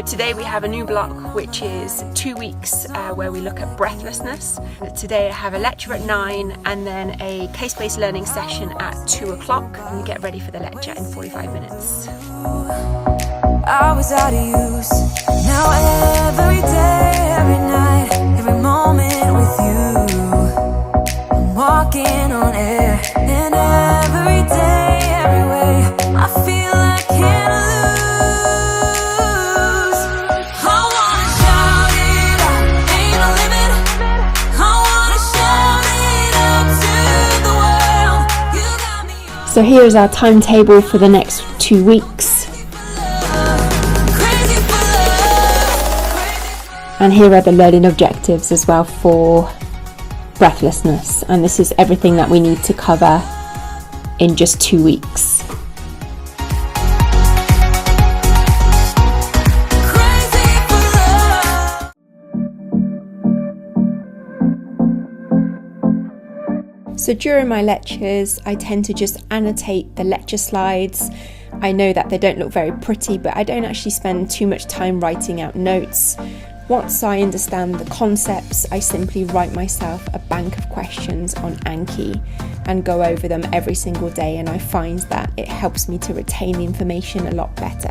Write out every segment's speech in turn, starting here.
Today we have a new block which is 2 weeks where we look at breathlessness. Today I have a lecture at 9 and then a case-based learning session at 2 o'clock, and we get ready for the lecture in 45 minutes. I was out of use. Now every day, every night, every moment with you, I'm walking on air. And every day, every way, I feel I can't lose. I wanna shout it out, ain't no limit. I wanna shout it out to the world. You got me on. So here is our timetable for the next 2 weeks. And here are the learning objectives as well for breathlessness. And this is everything that we need to cover in just 2 weeks. So during my lectures, I tend to just annotate the lecture slides. I know that they don't look very pretty, but I don't actually spend too much time writing out notes. Once I understand the concepts, I simply write myself a bank of questions on Anki and go over them every single day, and I find that it helps me to retain the information a lot better.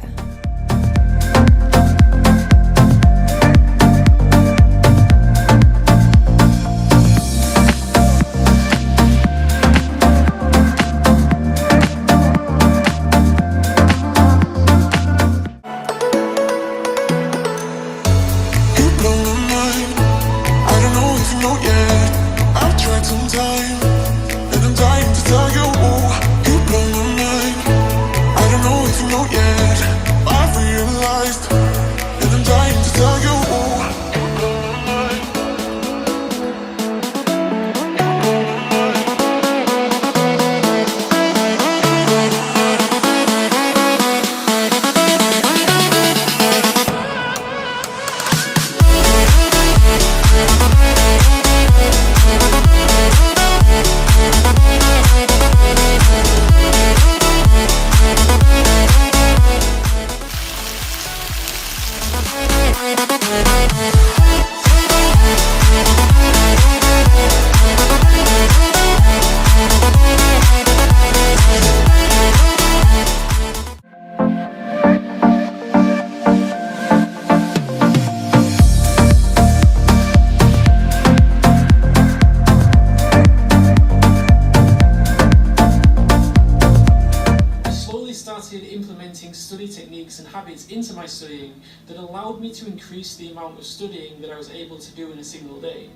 Implementing study techniques and habits into my studying that allowed me to increase the amount of studying that I was able to do in a single day.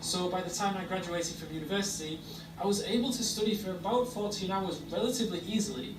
So by the time I graduated from university, I was able to study for about 14 hours relatively easily.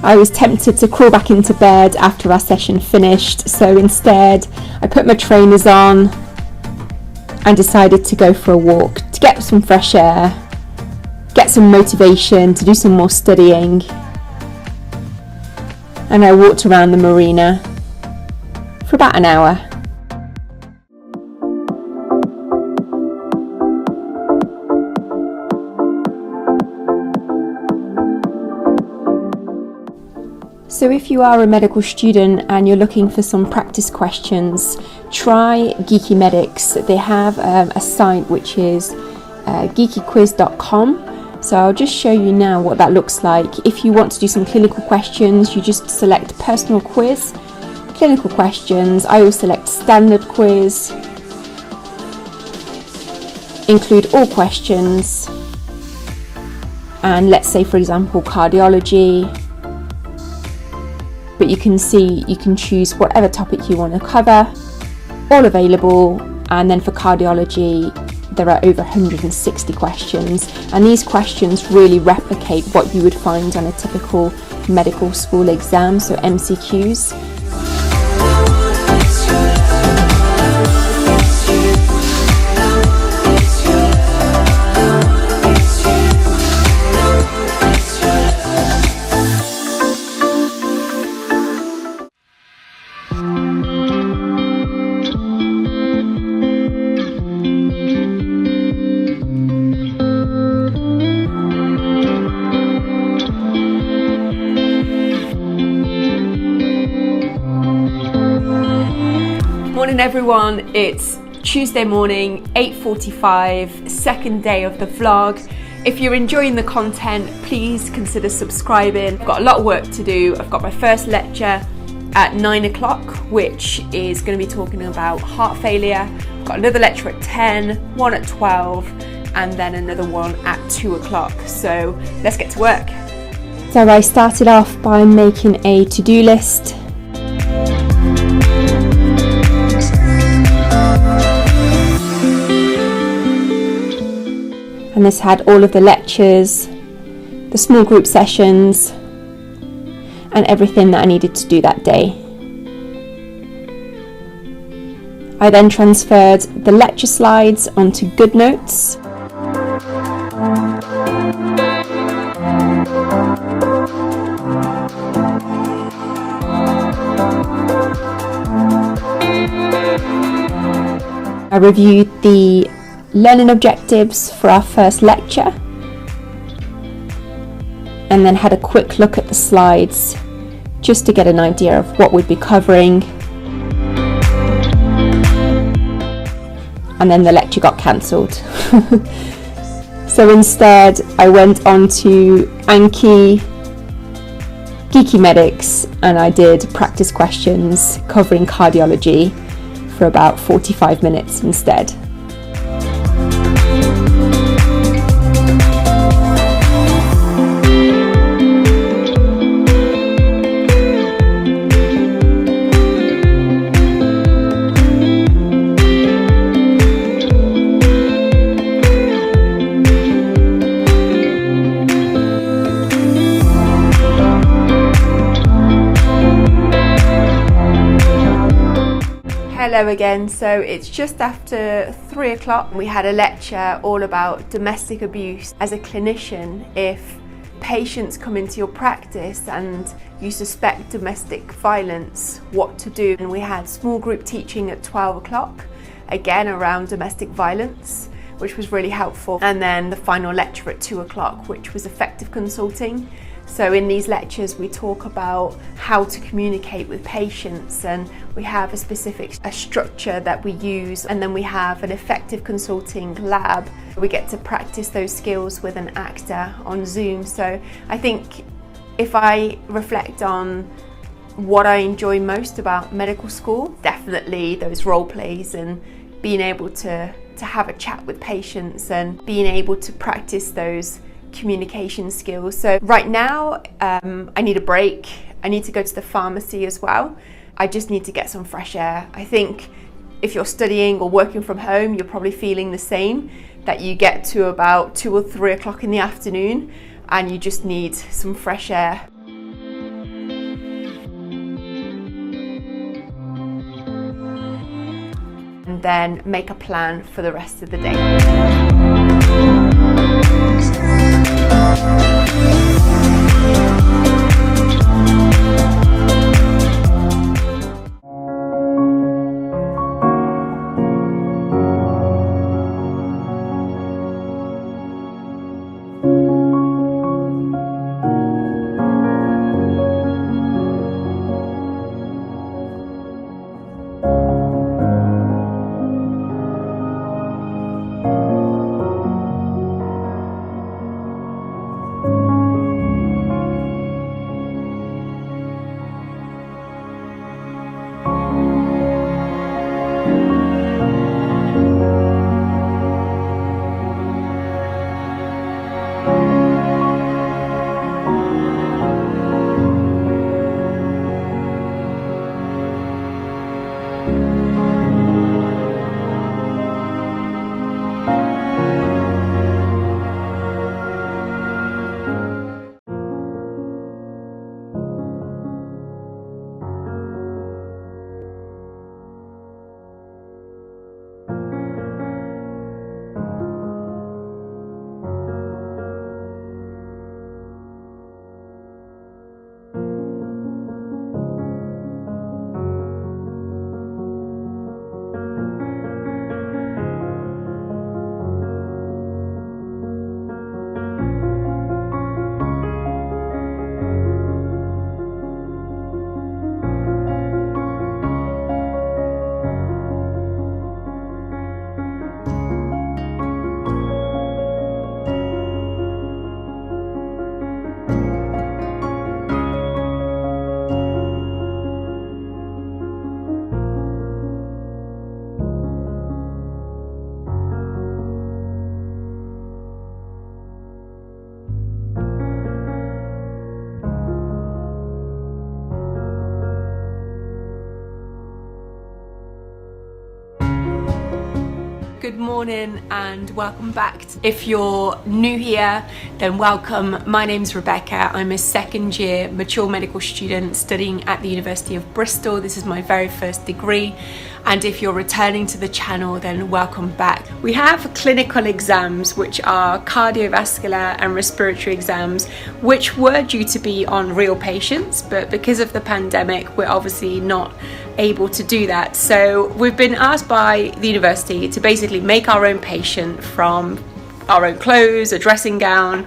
I was tempted to crawl back into bed after our session finished, so instead I put my trainers on and decided to go for a walk to get some fresh air, get some motivation to do some more studying. And I walked around the marina for about an hour. So if you are a medical student and you're looking for some practice questions, try Geeky Medics. They have a site which is geekyquiz.com. So I'll just show you now what that looks like. If you want to do some clinical questions, you just select personal quiz, clinical questions. I will select standard quiz, include all questions, and let's say for example cardiology. But you can see you can choose whatever topic you want to cover, all available. And then for cardiology, there are over 160 questions, and these questions really replicate what you would find on a typical medical school exam, so MCQs. Morning everyone, it's Tuesday morning, 8:45, second day of the vlog. If you're enjoying the content, please consider subscribing. I've got a lot of work to do. I've got my first lecture at 9 o'clock, which is going to be talking about heart failure. I've got another lecture at 10, one at 12, and then another one at 2 o'clock. So let's get to work. So I started off by making a to-do list. And this had all of the lectures, the small group sessions, and everything that I needed to do that day. I then transferred the lecture slides onto GoodNotes. I reviewed the learning objectives for our first lecture and then had a quick look at the slides just to get an idea of what we'd be covering. And then the lecture got cancelled. So instead I went on to Anki, Geeky Medics, and I did practice questions covering cardiology for about 45 minutes instead. Hello again, so it's just after 3 o'clock. We had a lecture all about domestic abuse. As a clinician, if patients come into your practice and you suspect domestic violence, what to do. And we had small group teaching at 12 o'clock, again around domestic violence, which was really helpful. And then the final lecture at 2 o'clock, which was effective consulting. So in these lectures we talk about how to communicate with patients, and we have a specific structure that we use, and then we have an effective consulting lab. We get to practice those skills with an actor on Zoom. So I think if I reflect on what I enjoy most about medical school, definitely those role plays and being able to have a chat with patients and being able to practice those communication skills. So right now I need a break. I need to go to the pharmacy as well. I just need to get some fresh air. I think if you're studying or working from home, you're probably feeling the same, that you get to about 2 or 3 o'clock in the afternoon and you just need some fresh air. And then make a plan for the rest of the day. Good morning and welcome back. If you're new here, then welcome. My name's Rebecca. I'm a second year mature medical student studying at the University of Bristol. This is my very first degree. And if you're returning to the channel, then welcome back. We have clinical exams, which are cardiovascular and respiratory exams, which were due to be on real patients, but because of the pandemic, we're obviously not able to do that. So we've been asked by the university to basically make our own patient from our own clothes, a dressing gown,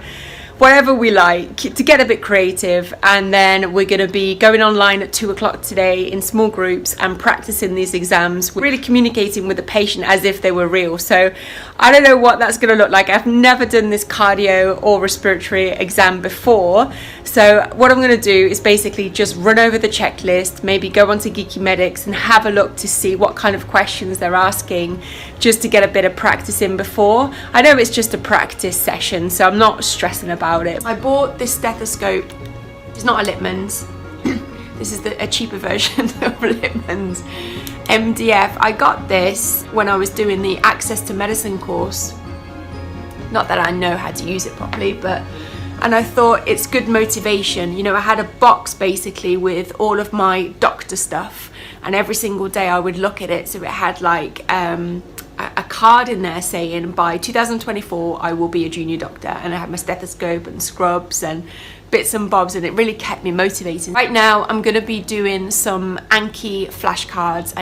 whatever we like, to get a bit creative. And then we're going to be going online at 2 o'clock today in small groups and practicing these exams. We're really communicating with the patient as if they were real. So I don't know what that's going to look like. I've never done this cardio or respiratory exam before. So what I'm going to do is basically just run over the checklist, maybe go onto Geeky Medics and have a look to see what kind of questions they're asking, just to get a bit of practice in before. I know it's just a practice session, so I'm not stressing about it. I bought this stethoscope. It's not a Littman's. This is a cheaper version of Littman's MDF. I got this when I was doing the Access to Medicine course. Not that I know how to use it properly, and I thought it's good motivation. You know, I had a box basically with all of my doctor stuff, and every single day I would look at it. So it had like a card in there saying by 2024 I will be a junior doctor, and I had my stethoscope and scrubs and bits and bobs, and it really kept me motivated. Right now I'm going to be doing some Anki flashcards.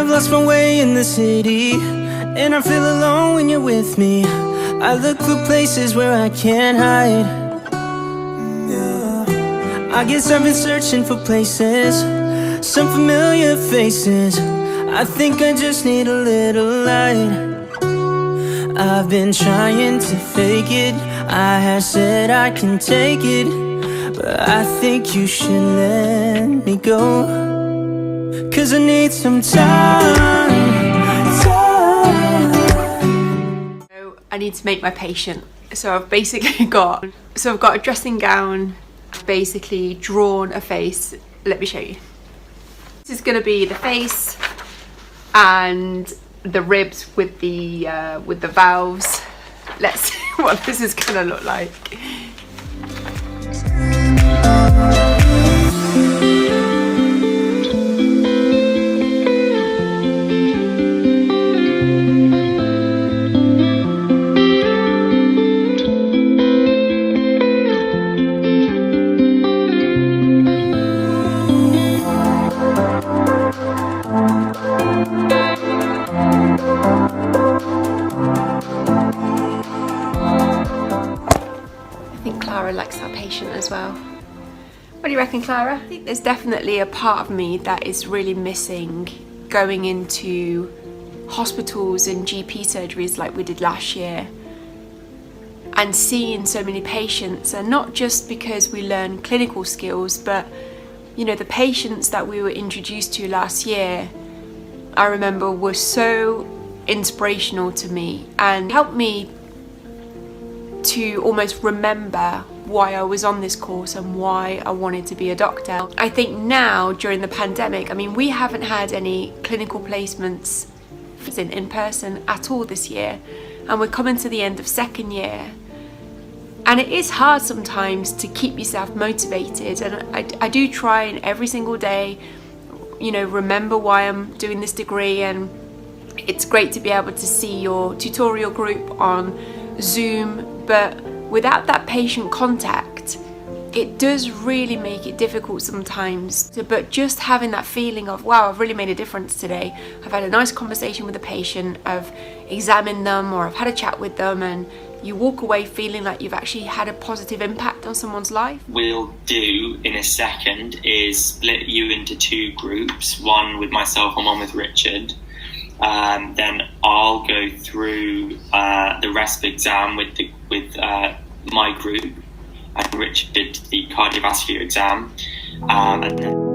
Lost my way in the city, and I feel alone when you're with me. I look for places where I can't hide. I guess I've been searching for places, some familiar faces. I think I just need a little light. I've been trying to fake it. I have said I can take it, but I think you should let me go. 'Cause I need some time. So I need to make my patient. So I've basically got a dressing gown, basically drawn a face. Let me show you. This is going to be the face and the ribs with the valves. Let's see what this is going to look like. Likes our patient as well. What do you reckon, Clara? I think there's definitely a part of me that is really missing going into hospitals and GP surgeries like we did last year and seeing so many patients, and not just because we learn clinical skills, but you know, the patients that we were introduced to last year, I remember, were so inspirational to me and helped me to almost remember why I was on this course and why I wanted to be a doctor. I think now during the pandemic, I mean, we haven't had any clinical placements in person at all this year, and we're coming to the end of second year, and it is hard sometimes to keep yourself motivated, and I do try, and every single day, you know, remember why I'm doing this degree. And it's great to be able to see your tutorial group on Zoom, but without that patient contact, it does really make it difficult sometimes, but just having that feeling of, wow, I've really made a difference today. I've had a nice conversation with the patient, I've examined them, or I've had a chat with them, and you walk away feeling like you've actually had a positive impact on someone's life. We'll do in a second is split you into 2 groups, one with myself and one with Richard. Then I'll go through the RESP exam with my group, and Richard did the cardiovascular exam, and then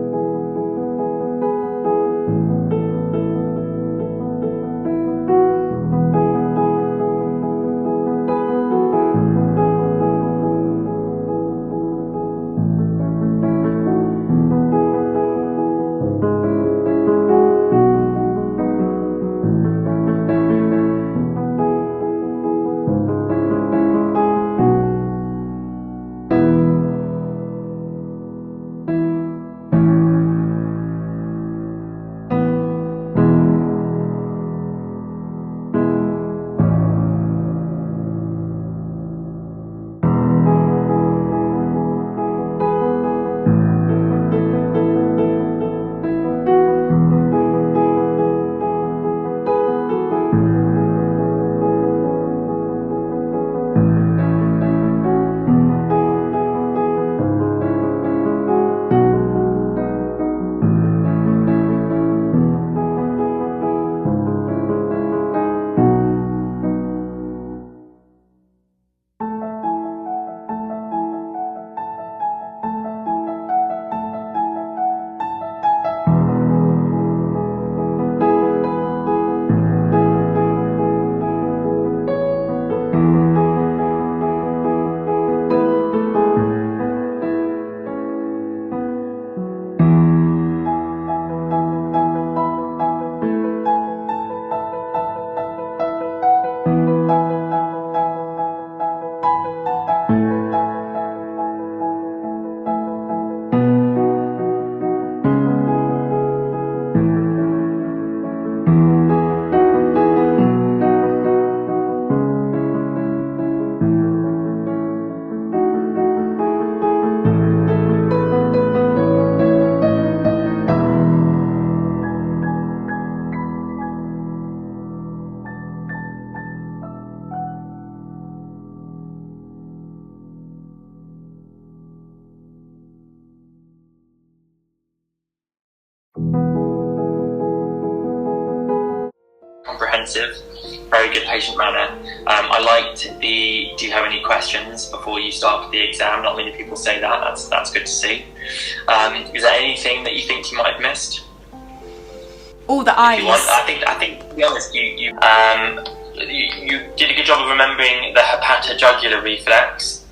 comprehensive, very good patient manner. I liked the, do you have any questions before you start the exam? Not many people say that, that's good to see. Is there anything that you think you might have missed? All the eyes. I think to be honest, you did a good job of remembering the hepatojugular reflex.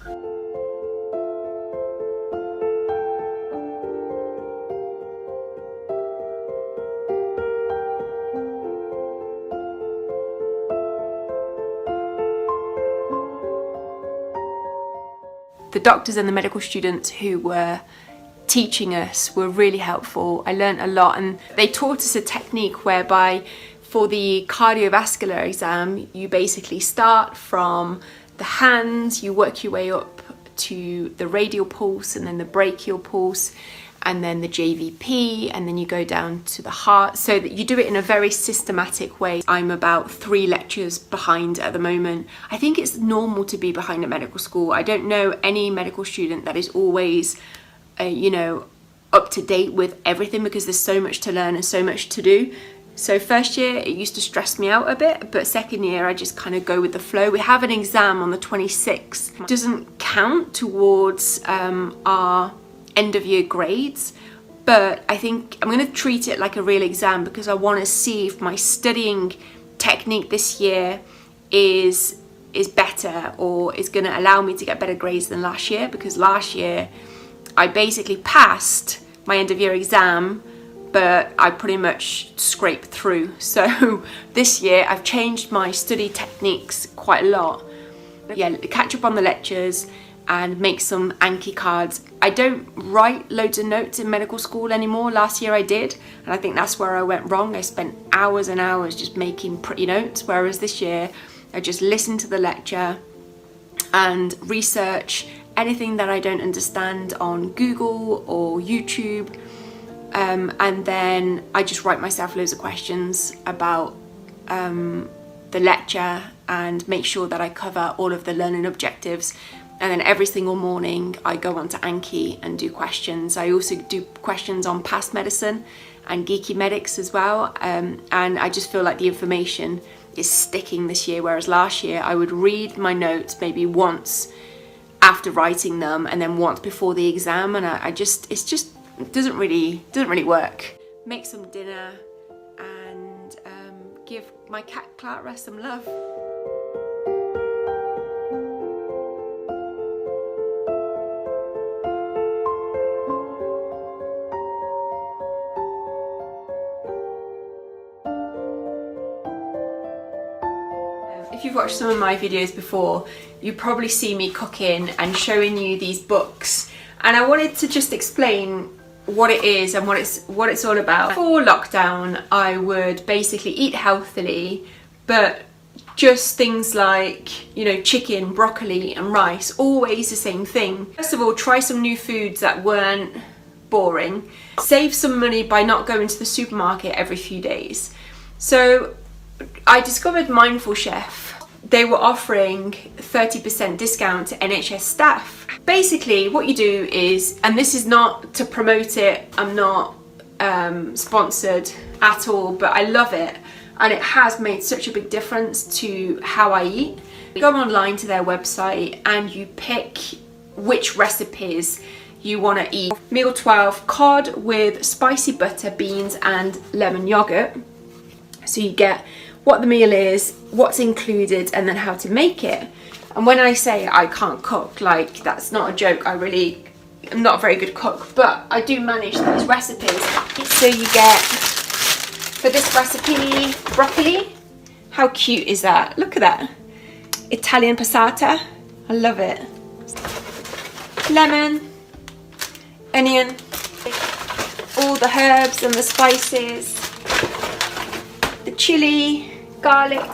The doctors and the medical students who were teaching us were really helpful. I learned a lot, and they taught us a technique whereby for the cardiovascular exam you basically start from the hands, you work your way up to the radial pulse and then the brachial pulse and then the JVP, and then you go down to the heart, so that you do it in a very systematic way. I'm about 3 lectures behind at the moment. I think it's normal to be behind at medical school. I don't know any medical student that is always up to date with everything, because there's so much to learn and so much to do. So first year it used to stress me out a bit, but second year I just kind of go with the flow. We have an exam on the 26th. It doesn't count towards our end of year grades, but I think I'm going to treat it like a real exam, because I want to see if my studying technique this year is better, or is going to allow me to get better grades than last year, because last year I basically passed my end of year exam, but I pretty much scraped through. So this year I've changed my study techniques quite a lot. Yeah, catch up on the lectures and make some Anki cards. I don't write loads of notes in medical school anymore. Last year I did, and I think that's where I went wrong. I spent hours and hours just making pretty notes, whereas this year I just listen to the lecture and research anything that I don't understand on Google or YouTube, and then I just write myself loads of questions about the lecture and make sure that I cover all of the learning objectives. And then every single morning I go onto Anki and do questions. I also do questions on past medicine and geeky medics as well, and I just feel like the information is sticking this year, whereas last year I would read my notes maybe once after writing them and then once before the exam, and it doesn't really work. Make some dinner and give my cat Clara some love. If you've watched some of my videos before, you probably see me cooking and showing you these books, and I wanted to just explain what it is and what it's all about. Before lockdown, I would basically eat healthily, but just things like, you know, chicken, broccoli and rice, always the same thing. First of all, try some new foods that weren't boring. Save some money by not going to the supermarket every few days. So I discovered Mindful Chef. They were offering 30% discount to NHS staff. Basically what you do is, and this is not to promote it, I'm not sponsored at all, but I love it and it has made such a big difference to how I eat. You go online to their website and you pick which recipes you want to eat. Meal 12, cod with spicy butter, beans and lemon yogurt. So you get what the meal is, what's included, and then how to make it. And when I say I can't cook, like, that's not a joke. I'm not a very good cook, but I do manage these recipes. So you get, for this recipe, broccoli. How cute is that? Look at that. Italian passata. I love it. Lemon, onion, all the herbs and the spices, the chili, garlic,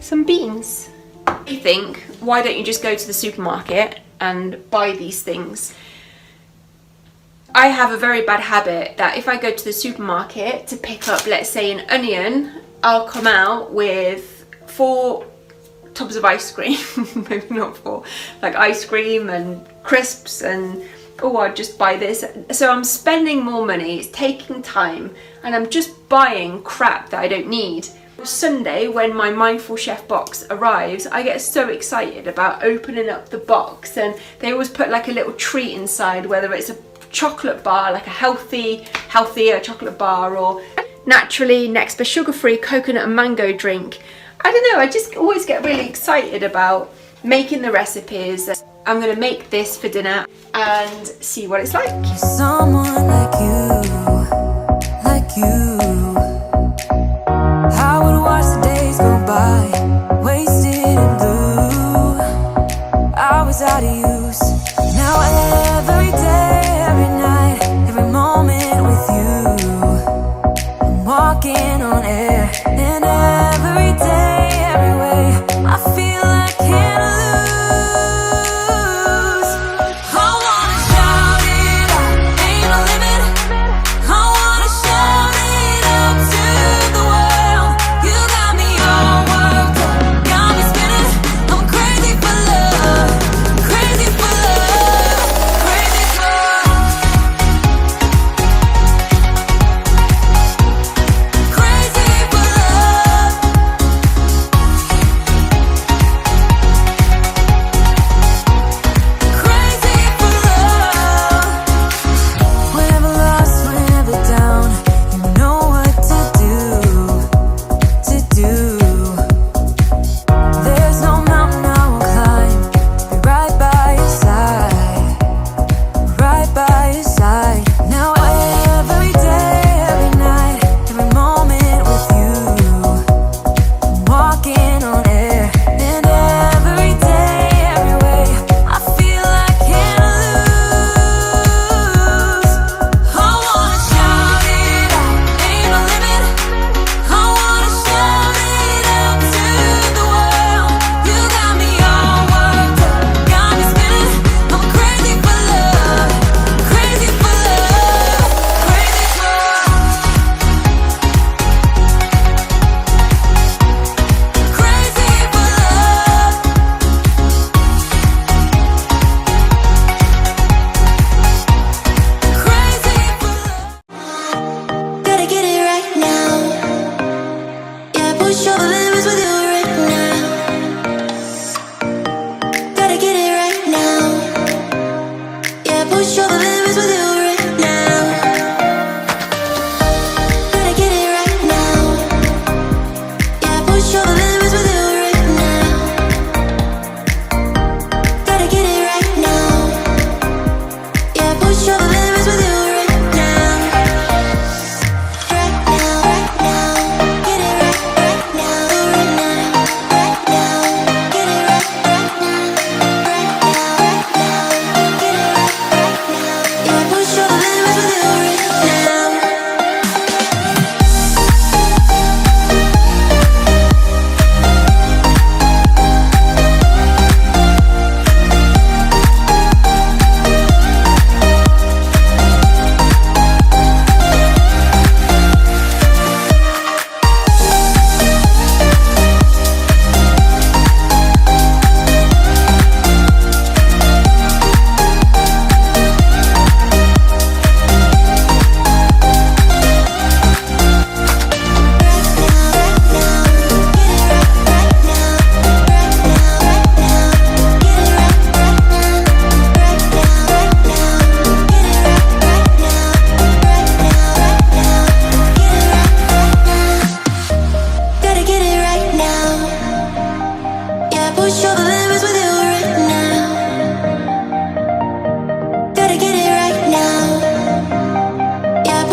some beans. You think, why don't you just go to the supermarket and buy these things? I have a very bad habit that if I go to the supermarket to pick up, let's say, an onion, I'll come out with 4 tubs of ice cream, maybe not 4, like ice cream and crisps, and oh, I'd just buy this. So I'm spending more money, it's taking time, and I'm just buying crap that I don't need. Sunday, when my Mindful Chef box arrives, I get so excited about opening up the box, and they always put like a little treat inside, whether it's a chocolate bar, like a healthier chocolate bar, or naturally next for sugar-free coconut and mango drink. I don't know, I just always get really excited about making the recipes. I'm gonna make this for dinner and see what it's like. Someone like you, I would watch the days go by, wasted in blue. I was out of use. Now every day, every night, every moment with you, I'm walking on air. And every day, every way, I feel I can't lose. I wanna shout it out, ain't no limit.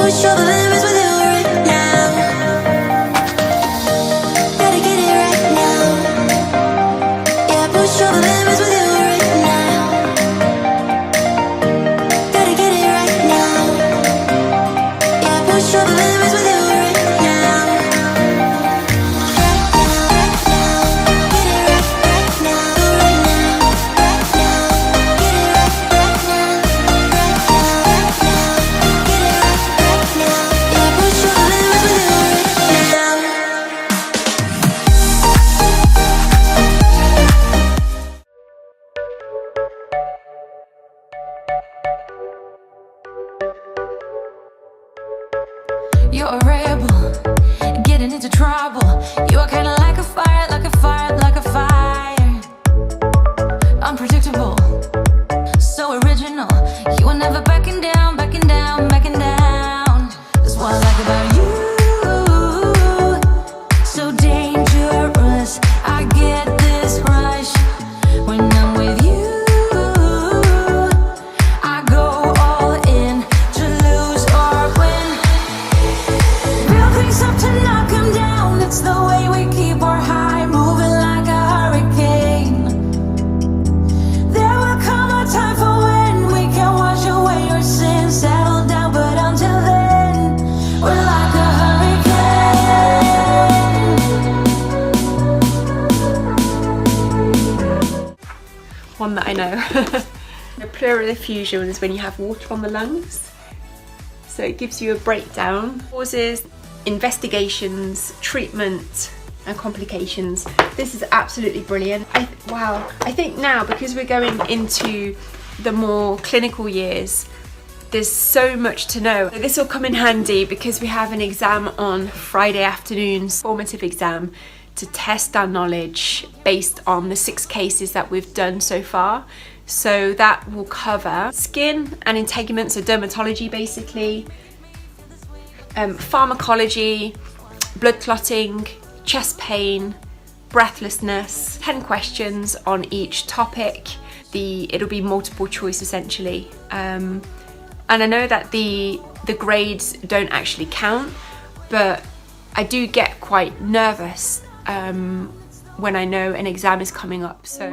push all the limits with you right now. Gotta get it right now. Yeah, push all the limits with you right now. Gotta get it right now. Yeah, push all the limits with you right now. Right now, get it right now, right now, right now, get it right now, right now, get it right now. Yeah, push all the limits with you right now. You're a rebel, getting into trouble. You are kinda like a fire, like a fire, like a fire. Unpredictable, so original. You are never backing down, backing down, backing down. That's what I like about you. So dangerous, I get this rush when I'm with you. I go all in to lose or win. Real things up to knock 'em down. It's the way we keep our high, moving like a hurricane. There will come a time for when we can wash away your sins, settle down, but until then, we're like a hurricane. One that I know. Pleural effusion is when you have water on the lungs. So it gives you a breakdown. Causes, investigations, treatment and complications. This is absolutely brilliant. Wow. I think now, because we're going into the more clinical years, there's so much to know. This will come in handy because we have an exam on Friday afternoons, formative exam, to test our knowledge based on the 6 cases that we've done so far. So that will cover skin and integuments, so dermatology basically, pharmacology, blood clotting, chest pain, breathlessness, 10 questions on each topic. It'll be multiple choice essentially. And I know that the grades don't actually count, but I do get quite nervous when I know an exam is coming up. So.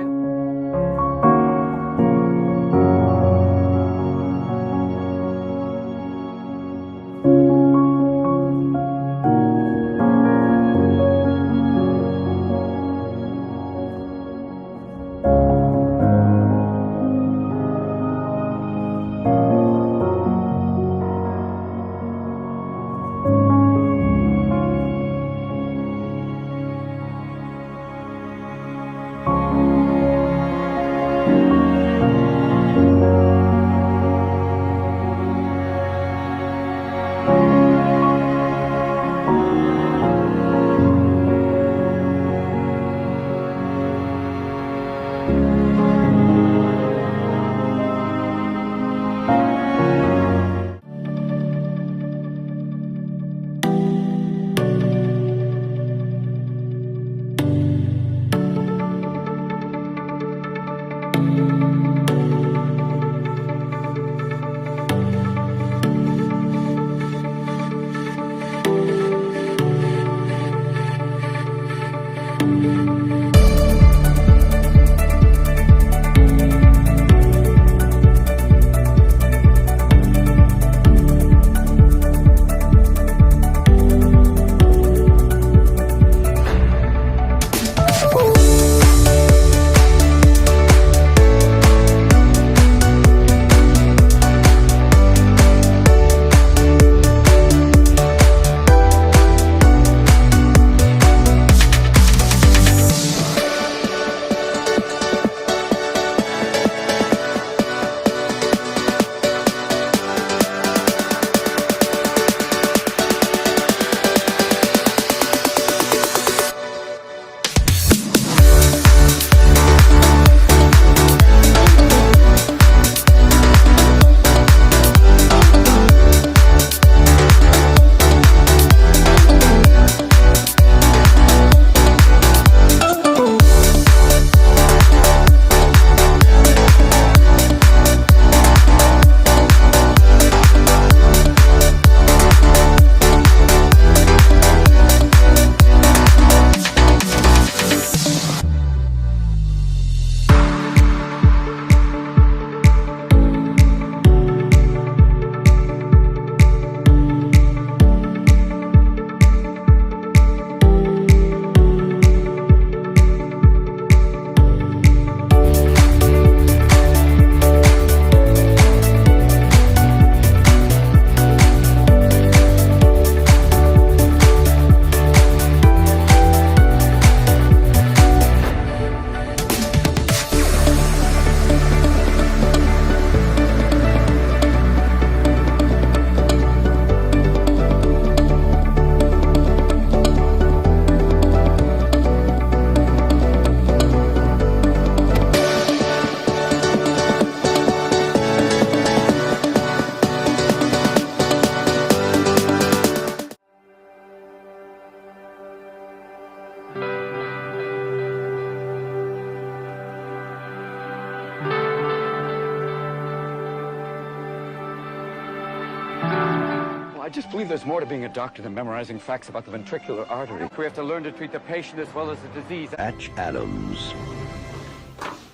just believe there's more to being a doctor than memorizing facts about the ventricular artery. We have to learn to treat the patient as well as the disease. Patch Adams.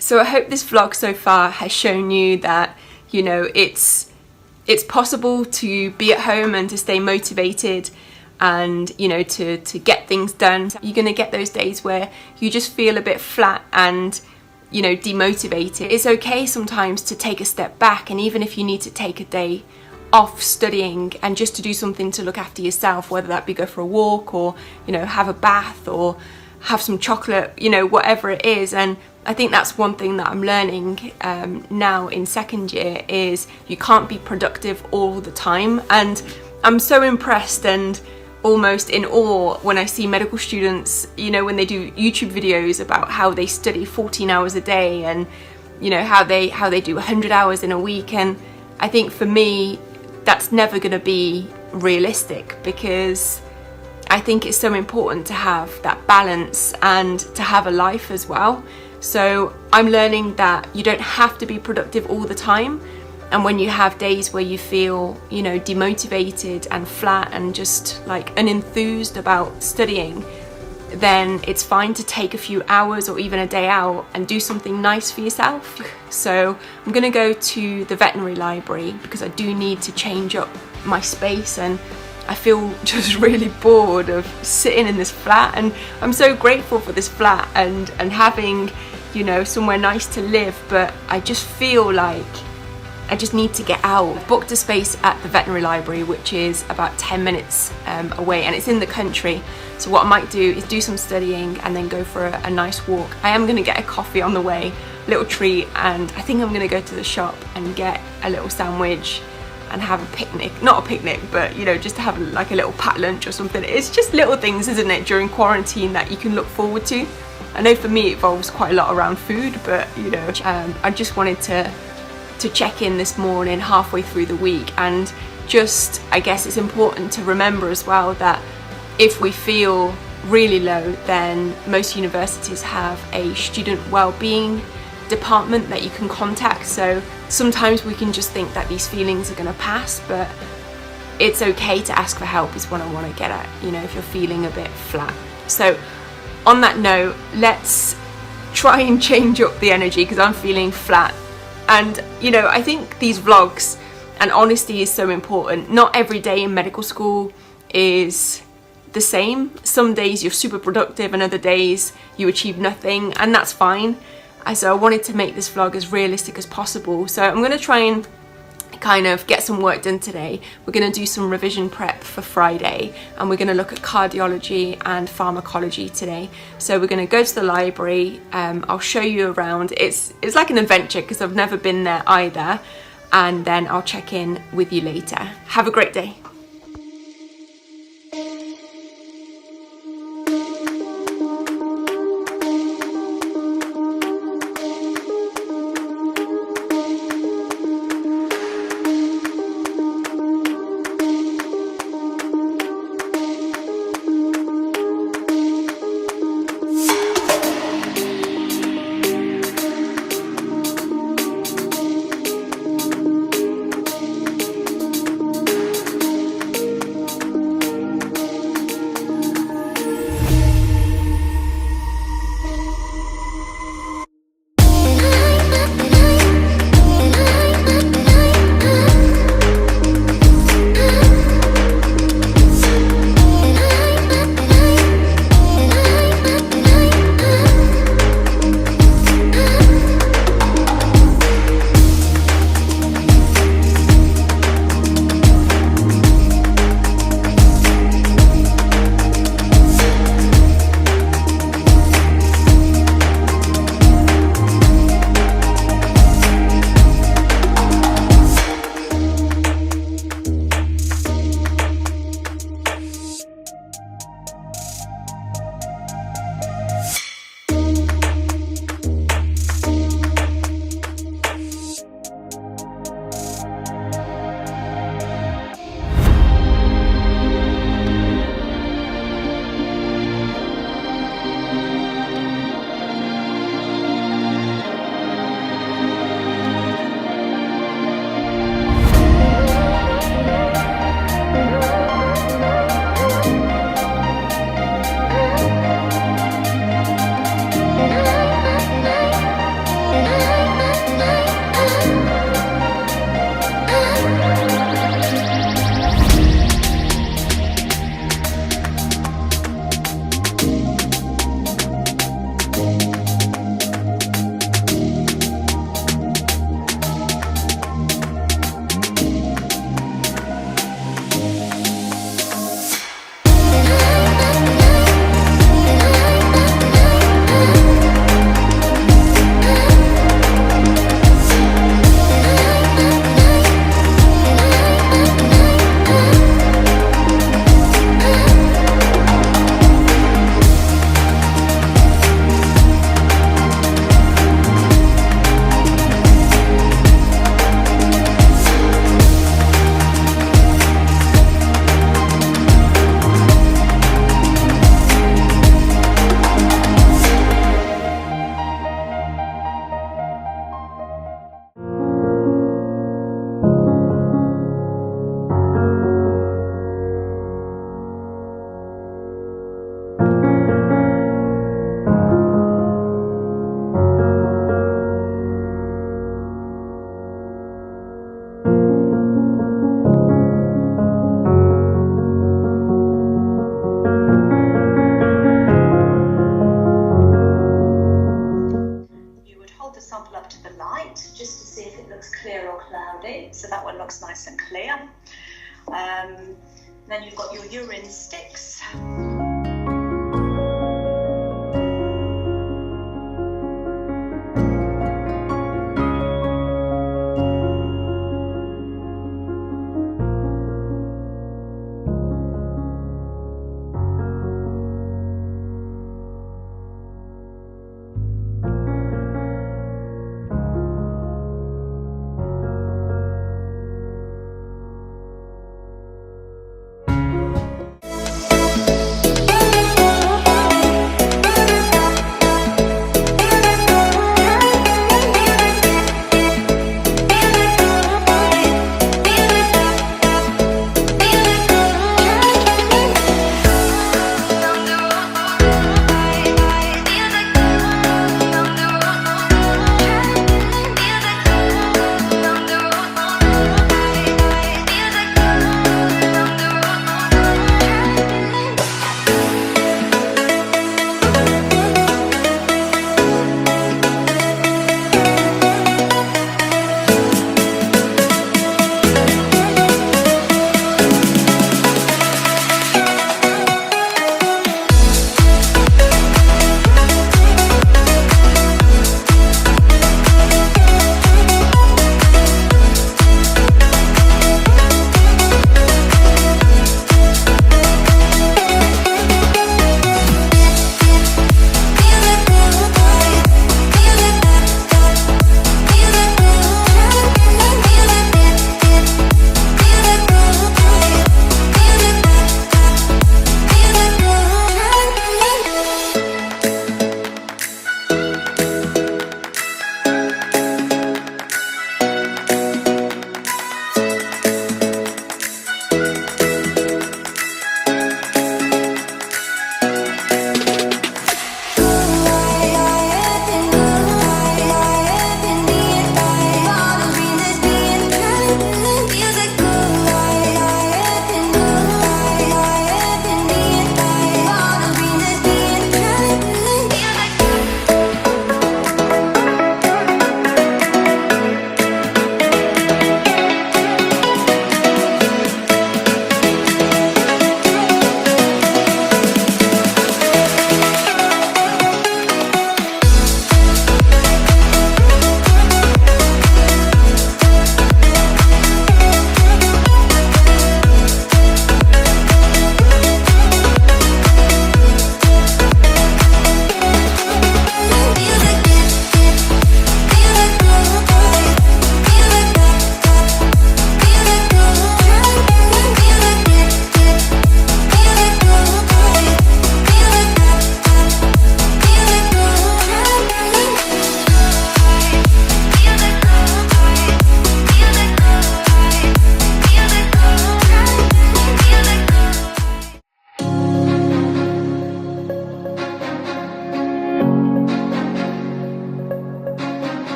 So I hope this vlog so far has shown you that, you know, it's possible to be at home and to stay motivated and, you know, to get things done. You're going to get those days where you just feel a bit flat and, you know, demotivated. It's okay sometimes to take a step back, and even if you need to take a day off studying and just to do something to look after yourself, whether that be go for a walk or, you know, have a bath or have some chocolate, you know, whatever it is. And I think that's one thing that I'm learning now in second year, is you can't be productive all the time. And I'm so impressed and almost in awe when I see medical students, you know, when they do YouTube videos about how they study 14 hours a day and, you know, how they do 100 hours in a week. And I think for me, that's never going to be realistic, because I think it's so important to have that balance and to have a life as well. So I'm learning that you don't have to be productive all the time. And when you have days where you feel, you know, demotivated and flat and just like unenthused about studying, then it's fine to take a few hours or even a day out and do something nice for yourself. So I'm going to go to the veterinary library because I do need to change up my space, and I feel just really bored of sitting in this flat. And I'm so grateful for this flat and having, you know, somewhere nice to live, but I just feel like I just need to get out. I've booked a space at the veterinary library, which is about 10 minutes away, and it's in the country. So what I might do is do some studying and then go for a nice walk. I am going to get a coffee on the way, a little treat, and I think I'm going to go to the shop and get a little sandwich and have a picnic. Not a picnic, but, you know, just to have like a little packed lunch or something. It's just little things, isn't it, during quarantine that you can look forward to. I know for me it involves quite a lot around food, but, you know, I just wanted to check in this morning halfway through the week, and just, I guess it's important to remember as well that if we feel really low, then most universities have a student well-being department that you can contact. So sometimes we can just think that these feelings are going to pass, but it's okay to ask for help is what I want to get at, you know, if you're feeling a bit flat. So on that note, let's try and change up the energy because I'm feeling flat. And, you know, I think these vlogs and honesty is so important. Not every day in medical school is the same. Some days you're super productive and other days you achieve nothing, and that's fine. So I wanted to make this vlog as realistic as possible. So I'm going to try and kind of get some work done today. We're going to do some revision prep for Friday, and we're going to look at cardiology and pharmacology today. So we're going to go to the library. I'll show you around. It's like an adventure because I've never been there either, and then I'll check in with you later. Have a great day. Then you've got your urine sticks.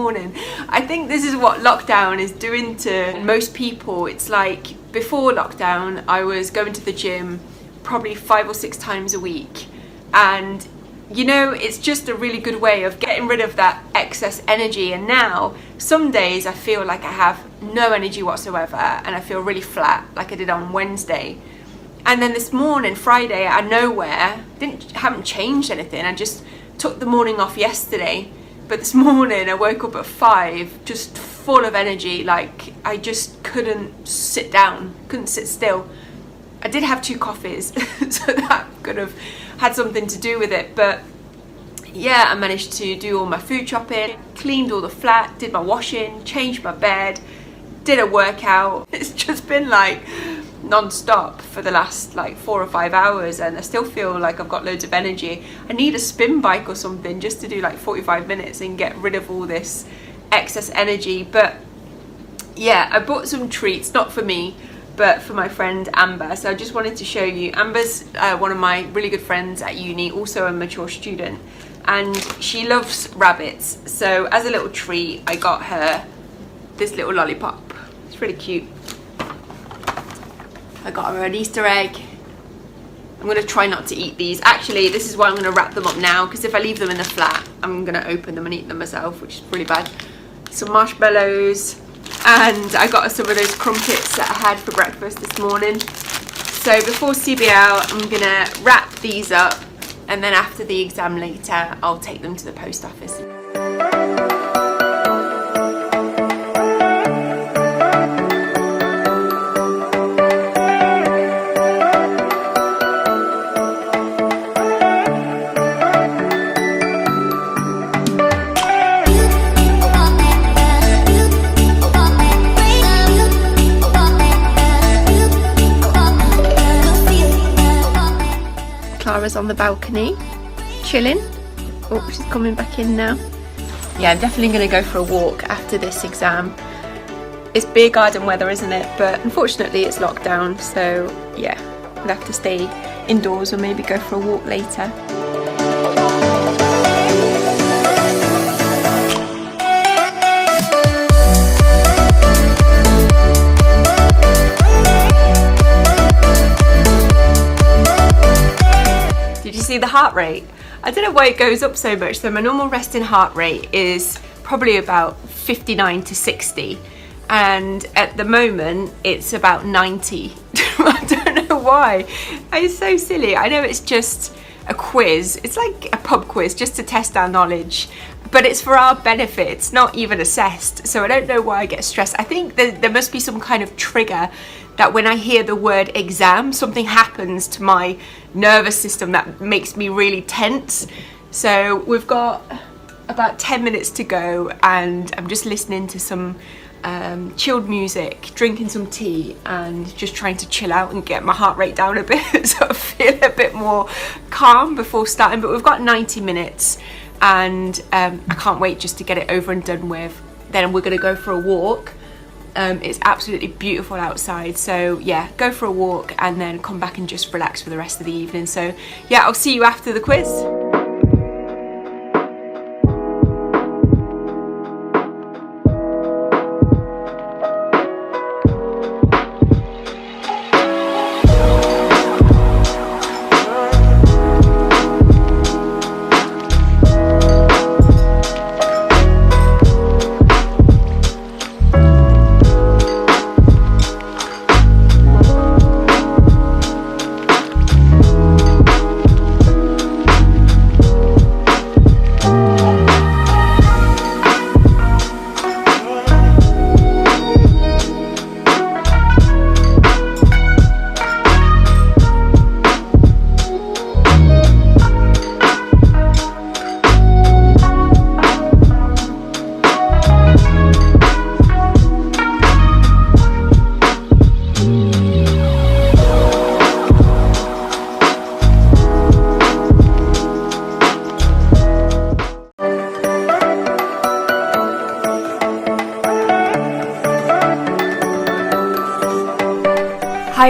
morning. I think this is what lockdown is doing to most people. It's like before lockdown, I was going to the gym probably 5 or 6 times a week. And you know, it's just a really good way of getting rid of that excess energy. And now, some days I feel like I have no energy whatsoever and I feel really flat, like I did on Wednesday. And then this morning, Friday, out of nowhere, haven't changed anything. I just took the morning off yesterday. But this morning I woke up at 5, just full of energy, like I just couldn't sit down, couldn't sit still. I did have 2 coffees, so that could have had something to do with it. But yeah, I managed to do all my food shopping, cleaned all the flat, did my washing, changed my bed, did a workout. It's just been like non-stop for the last like 4 or 5 hours, and I still feel like I've got loads of energy. I need a spin bike or something just to do like 45 minutes and get rid of all this excess energy. But yeah, I bought some treats, not for me, but for my friend Amber. So I just wanted to show you. Amber's one of my really good friends at uni, also a mature student, and she loves rabbits. So as a little treat, I got her this little lollipop. It's really cute. I got her an Easter egg. I'm gonna try not to eat these. Actually, this is why I'm gonna wrap them up now, because if I leave them in the flat, I'm gonna open them and eat them myself, which is really bad. Some marshmallows, and I got her some of those crumpets that I had for breakfast this morning. So before CBL, I'm gonna wrap these up, and then after the exam later, I'll take them to the post office. Clara's on the balcony, chilling. Oh, she's coming back in now. Yeah, I'm definitely going to go for a walk after this exam. It's beer garden weather, isn't it? But unfortunately it's lockdown, so yeah, we'll have to stay indoors or maybe go for a walk later. See the heart rate? I don't know why it goes up so much. So my normal resting heart rate is probably about 59 to 60, and at the moment it's about 90. I don't know why. It's so silly. I know it's just a quiz. It's like a pub quiz just to test our knowledge, but it's for our benefit. It's not even assessed, so I don't know why I get stressed. I think there must be some kind of trigger that when I hear the word exam, something happens to my nervous system that makes me really tense. So we've got about 10 minutes to go, and I'm just listening to some chilled music, drinking some tea, and just trying to chill out and get my heart rate down a bit so I feel a bit more calm before starting. But we've got 90 minutes, and I can't wait just to get it over and done with. Then we're gonna go for a walk. It's absolutely beautiful outside, so yeah, go for a walk and then come back and just relax for the rest of the evening. So yeah, I'll see you after the quiz.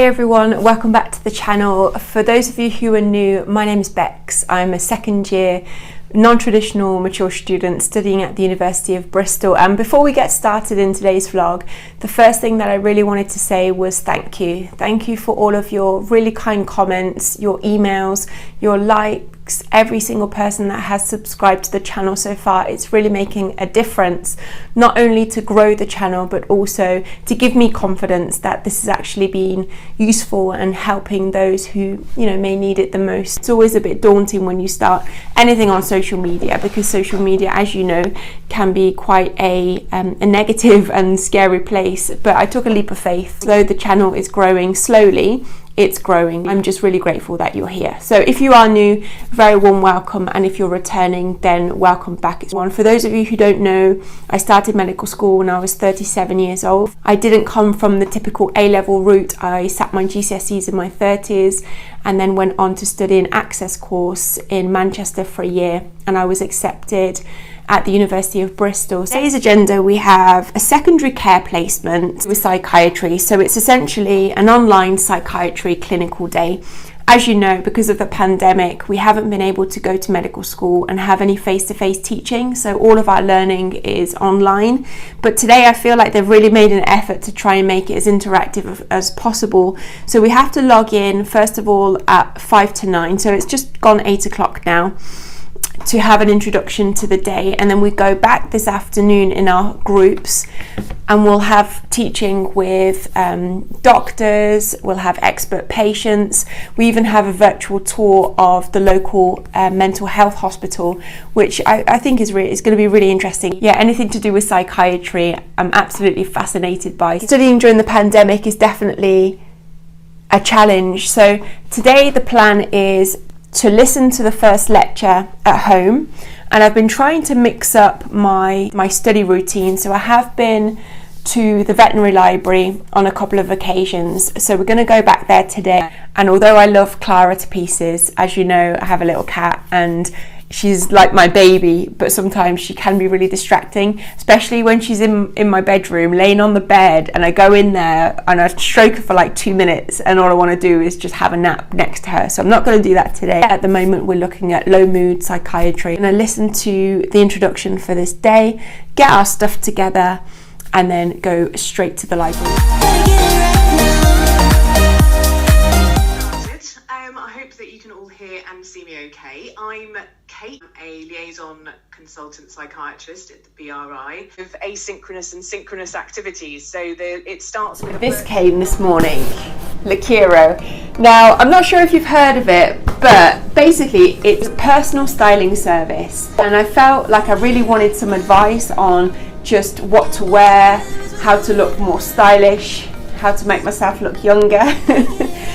everyone, welcome back to the channel. For those of you who are new, my name is Becs. I'm a second year non-traditional mature student studying at the University of Bristol, and before we get started in today's vlog, the first thing that I really wanted to say was thank you. Thank you for all of your really kind comments, your emails, your likes, every single person that has subscribed to the channel so far. It's really making a difference, not only to grow the channel but also to give me confidence that this has actually been useful and helping those who may need it the most. It's always a bit daunting when you start anything on social media, because social media, as you know, can be quite a negative and scary place, but I took a leap of faith. Though the channel is growing slowly, it's growing. I'm just really grateful that you're here. So if you are new, very warm welcome, and if you're returning, then welcome back. For those of you who don't know, I started medical school when I was 37 years old. I didn't come from the typical A-level route. I sat my GCSEs in my 30s and then went on to study an access course in Manchester for a year, and I was accepted at the University of Bristol. Today's agenda, we have a secondary care placement with psychiatry. So it's essentially an online psychiatry clinical day. As you know, because of the pandemic, we haven't been able to go to medical school and have any face-to-face teaching. So all of our learning is online. But today I feel like they've really made an effort to try and make it as interactive as possible. So we have to log in, first of all, at 5 to 9. So it's just gone 8 o'clock now, to have an introduction to the day, and then we go back this afternoon in our groups and we'll have teaching with doctors, we'll have expert patients, we even have a virtual tour of the local mental health hospital, which I think is going to be really interesting. Yeah, anything to do with psychiatry I'm absolutely fascinated by. Studying during the pandemic is definitely a challenge, so today the plan is to listen to the first lecture at home, and I've been trying to mix up my study routine. So I have been to the veterinary library on a couple of occasions, so we're going to go back there today. And although I love Clara to pieces, as you know, I have a little cat and she's like my baby, but sometimes she can be really distracting, especially when she's in my bedroom laying on the bed and I go in there and I stroke her for like 2 minutes and all I want to do is just have a nap next to her. So I'm not going to do that today. At the moment we're looking at low mood psychiatry, and I listen to the introduction for this day, get our stuff together, and then go straight to the library. I hope that you can all hear and see me okay. I'm Kate, a liaison consultant psychiatrist at the BRI of asynchronous and synchronous activities. So it starts with this came this morning, Lakiro. Now, I'm not sure if you've heard of it, but basically it's a personal styling service, and I felt like I really wanted some advice on just what to wear, how to look more stylish, how to make myself look younger.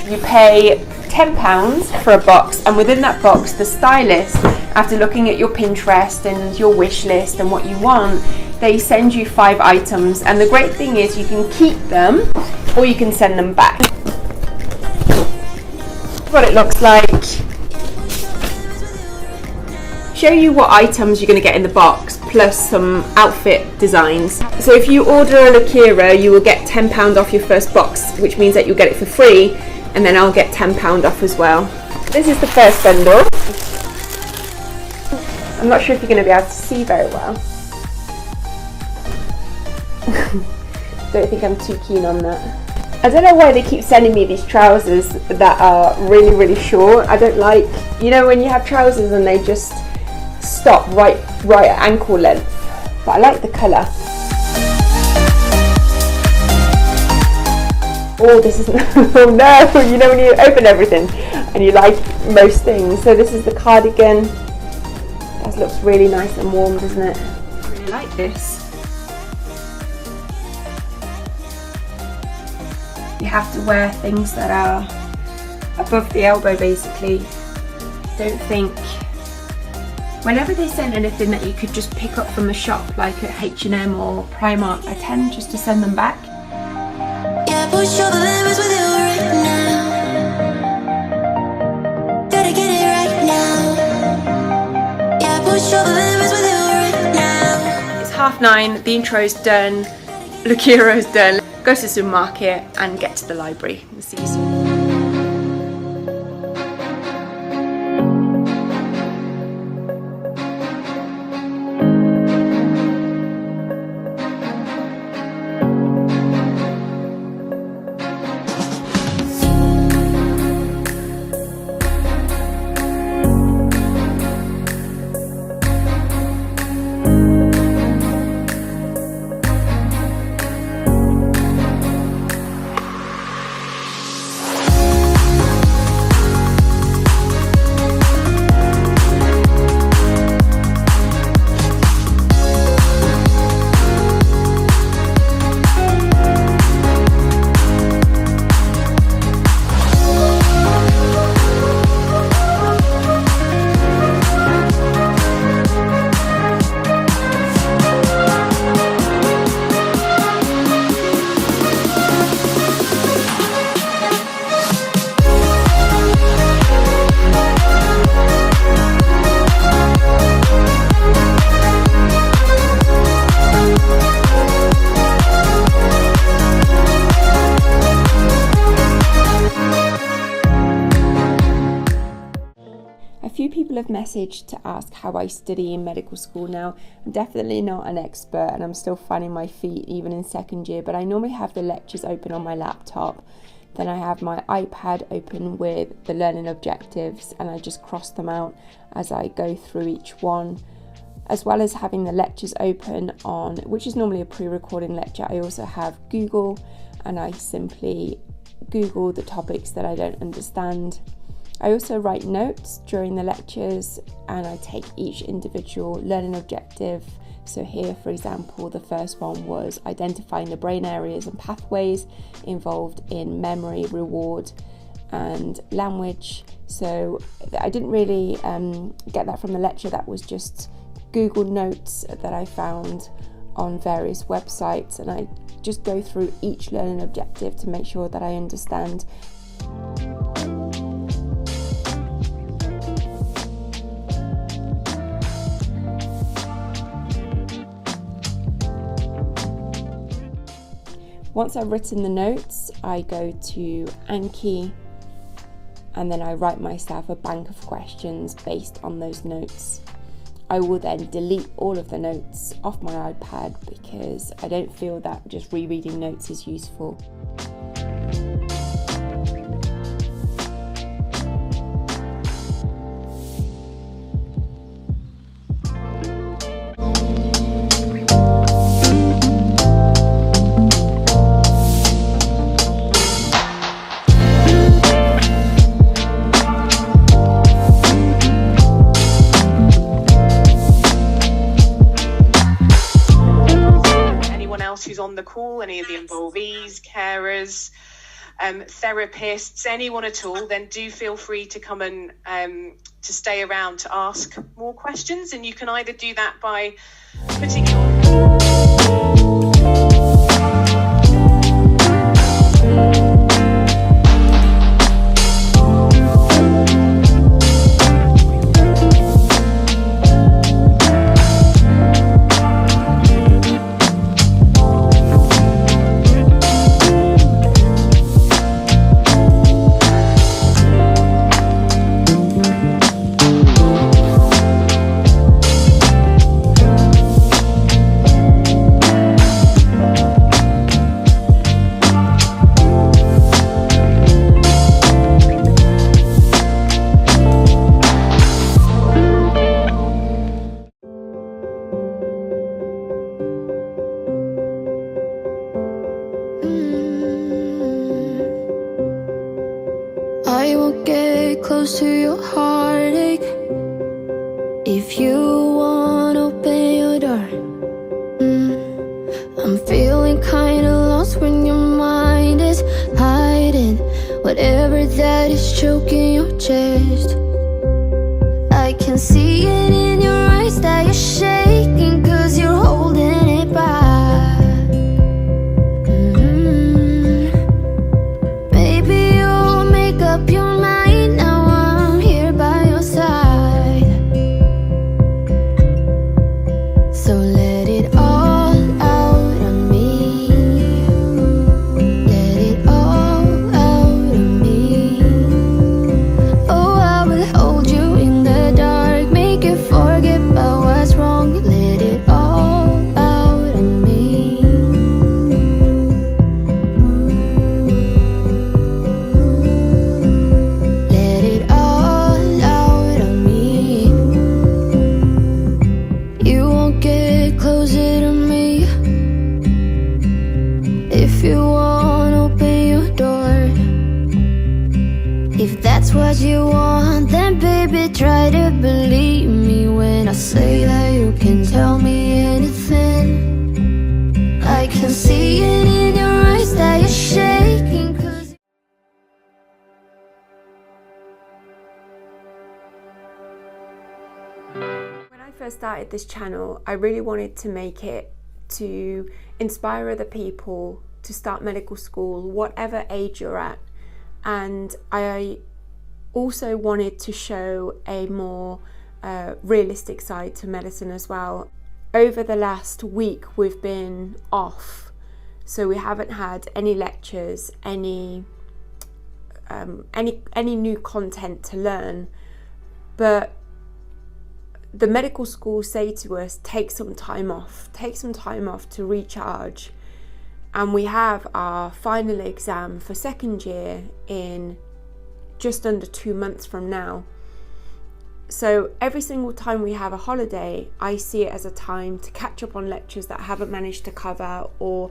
You pay £10 for a box, and within that box the stylist, after looking at your Pinterest and your wish list and what you want, they send you 5 items, and the great thing is you can keep them or you can send them back. What it looks like. Show you what items you're going to get in the box, plus some outfit designs. So if you order a Lakiro, you will get £10 off your first box, which means that you'll get it for free, and then I'll get £10 off as well. This is the first bundle. I'm not sure if you're going to be able to see very well. Don't think I'm too keen on that. I don't know why they keep sending me these trousers that are really, really short. I don't like, when you have trousers and they just stop right at ankle length, but I like the colour. Oh, this is oh no, when you open everything and you like most things. So this is the cardigan. That looks really nice and warm, doesn't it? I really like this. You have to wear things that are above the elbow, basically. Don't think, whenever they send anything that you could just pick up from the shop, like at H&M or Primark, I tend just to send them back. Yeah, push all the limits with you right now. Gotta get it right now. Yeah, push all the limits with you right now. It's 9:30, the intro's done, Lakiro's done. go to the supermarket and get to the library. See you soon. People have messaged to ask how I study in medical school. Now, I'm definitely not an expert and I'm still finding my feet even in second year, but I normally have the lectures open on my laptop. Then I have my iPad open with the learning objectives and I just cross them out as I go through each one. As well as having the lectures open on, which is normally a pre-recording lecture, I also have Google and I simply Google the topics that I don't understand. I also write notes during the lectures and I take each individual learning objective. So here, for example, the first one was identifying the brain areas and pathways involved in memory, reward and language. So I didn't really get that from the lecture. That was just Google notes that I found on various websites, and I just go through each learning objective to make sure that I understand. Once I've written the notes, I go to Anki and then I write myself a bank of questions based on those notes. I will then delete all of the notes off my iPad because I don't feel that just rereading notes is useful. Who's on the call, any of the involvees, carers, therapists, anyone at all, then do feel free to come and to stay around to ask more questions. And you can either do that by putting your I won't get close to your heartache. If you won't open your door, I'm feeling kinda lost when your mind is hiding whatever that is choking your chest. I can see it in your eyes that you're shaking, 'cause you're holding it back. Maybe you'll make up your mind, now I'm here by your side. So let it all out on me. see it in your eyes that you're shaking, 'cause when I first started this channel, I really wanted to make it to inspire other people to start medical school, whatever age you're at. And I also wanted to show a more realistic side to medicine as well. Over the last week we've been off, so we haven't had any lectures, any new content to learn, but the medical schools say to us, take some time off to recharge. And we have our final exam for second year in just under 2 months from now. So every single time we have a holiday, I see it as a time to catch up on lectures that I haven't managed to cover, or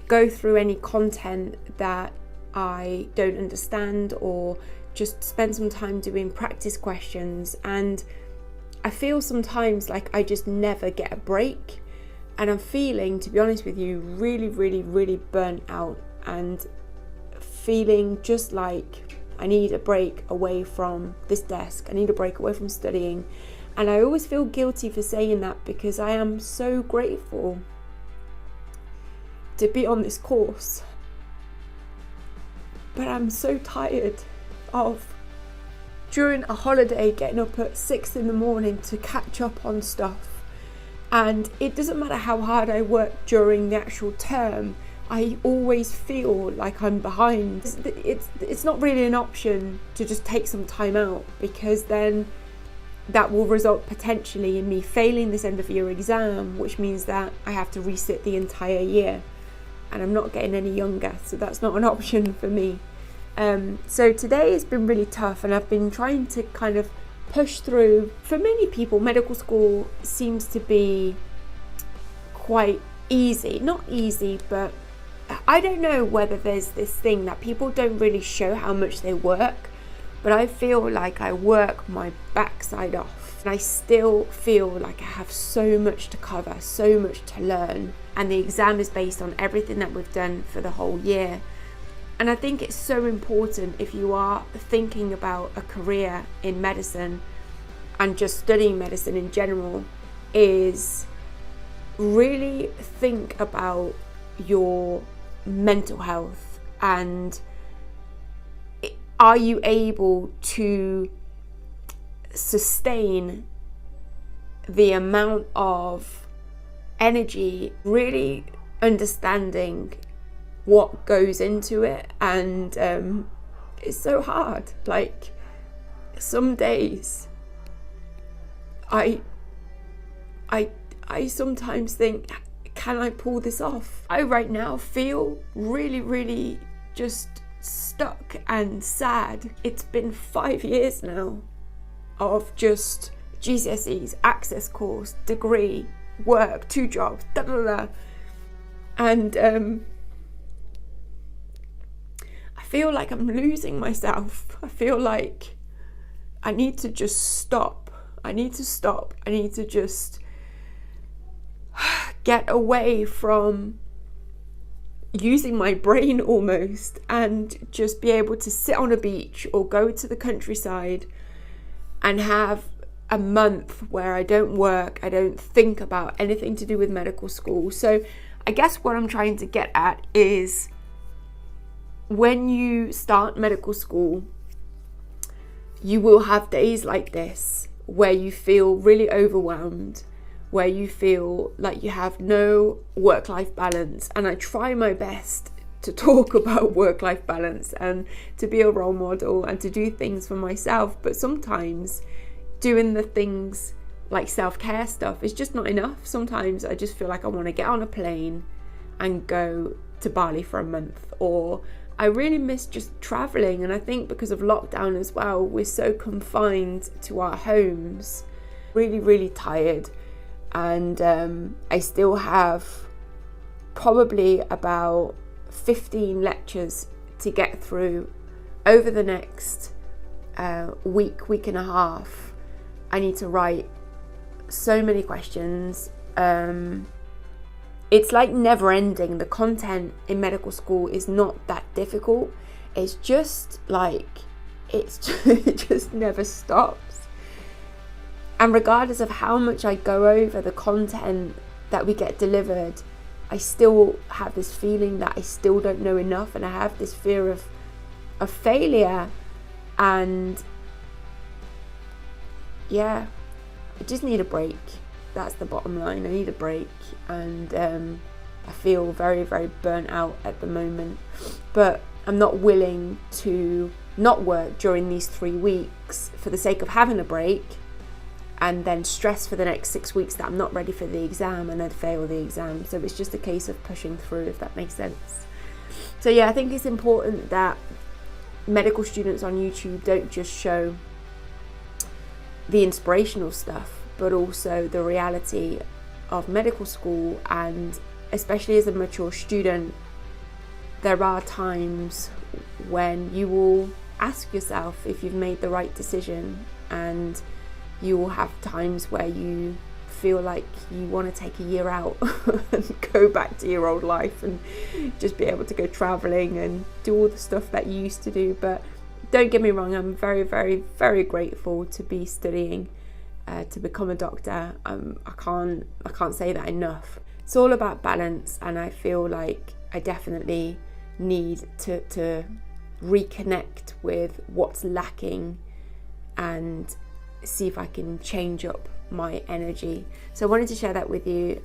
go through any content that I don't understand, or just spend some time doing practice questions. And I feel sometimes like I just never get a break, and I'm feeling, to be honest with you, really burnt out, and feeling just like I need a break away from this desk. I need a break away from studying. And I always feel guilty for saying that, because I am so grateful to be on this course. But I'm so tired of, during a holiday, getting up at 6 in the morning to catch up on stuff. And it doesn't matter how hard I work during the actual term, I always feel like I'm behind. It's not really an option to just take some time out, because then that will result potentially in me failing this end of year exam, which means that I have to resit the entire year, and I'm not getting any younger, so that's not an option for me. So today has been really tough, and I've been trying to kind of push through. For many people, medical school seems to be quite easy. Not easy, but I don't know whether there's this thing that people don't really show how much they work, but I feel like I work my backside off, and I still feel like I have so much to cover, so much to learn, and the exam is based on everything that we've done for the whole year. And I think it's so important, if you are thinking about a career in medicine and just studying medicine in general, is really think about your mental health, and are you able to sustain the amount of energy, really understanding what goes into it. And it's so hard. Like, some days I sometimes think, can I pull this off? I right now feel really just stuck and sad. It's been 5 years now of just GCSEs, access course, degree, work, 2 jobs, and I feel like I'm losing myself. I feel like I need to just stop. I need to just get away from using my brain almost, and just be able to sit on a beach or go to the countryside and have a month where I don't work, I don't think about anything to do with medical school. So I guess what I'm trying to get at is, when you start medical school, you will have days like this where you feel really overwhelmed, where you feel like you have no work-life balance. And I try my best to talk about work-life balance and to be a role model and to do things for myself, but sometimes doing the things like self-care stuff is just not enough. Sometimes I just feel like I want to get on a plane and go to Bali for a month, or I really miss just traveling. And I think because of lockdown as well, we're so confined to our homes. Really tired, and I still have probably about 15 lectures to get through over the next week and a half. I need to write so many questions. it's like never ending. The content in medical school is not that difficult. It's just like, it just never stops. And regardless of how much I go over the content that we get delivered, I still have this feeling that I still don't know enough, and I have this fear of failure. And yeah, I just need a break. That's the bottom line. I need a break, and I feel very, very burnt out at the moment. But I'm not willing to not work during these 3 weeks for the sake of having a break, and then stress for the next 6 weeks that I'm not ready for the exam and then fail the exam. So it's just a case of pushing through, if that makes sense. So yeah, I think it's important that medical students on YouTube don't just show the inspirational stuff, but also the reality of medical school. And especially as a mature student, there are times when you will ask yourself if you've made the right decision, and you will have times where you feel like you want to take a year out and go back to your old life and just be able to go traveling and do all the stuff that you used to do. But don't get me wrong, I'm very, very, very grateful to be studying to become a doctor. I can't say that enough. It's all about balance, and I feel like I definitely need to reconnect with what's lacking and see if I can change up my energy. So I wanted to share that with you.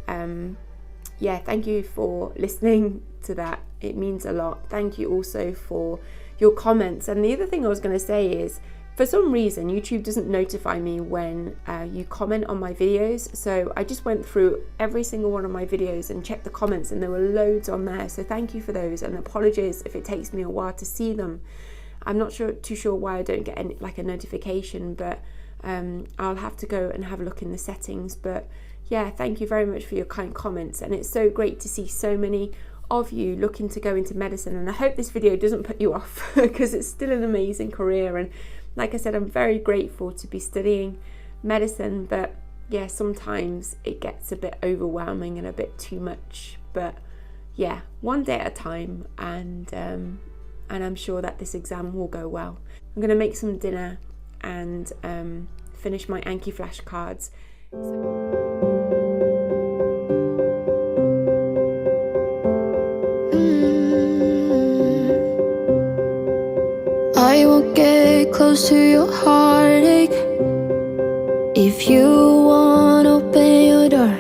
Yeah, thank you for listening to that. It means a lot. Thank you also for your comments. And the other thing I was going to say is, for some reason YouTube doesn't notify me when you comment on my videos. So I just went through every single one of my videos and checked the comments, and there were loads on there. So thank you for those, and apologies if it takes me a while to see them. I'm not too sure why I don't get any, like a notification, but I'll have to go and have a look in the settings. But yeah, thank you very much for your kind comments, and it's so great to see so many of you looking to go into medicine. And I hope this video doesn't put you off because it's still an amazing career, and like I said, I'm very grateful to be studying medicine. But yeah, sometimes it gets a bit overwhelming and a bit too much. But yeah, one day at a time, and I'm sure that this exam will go well. I'm going to make some dinner and finish my Anki flashcards. I won't get close to your heartache. If you won't open your door,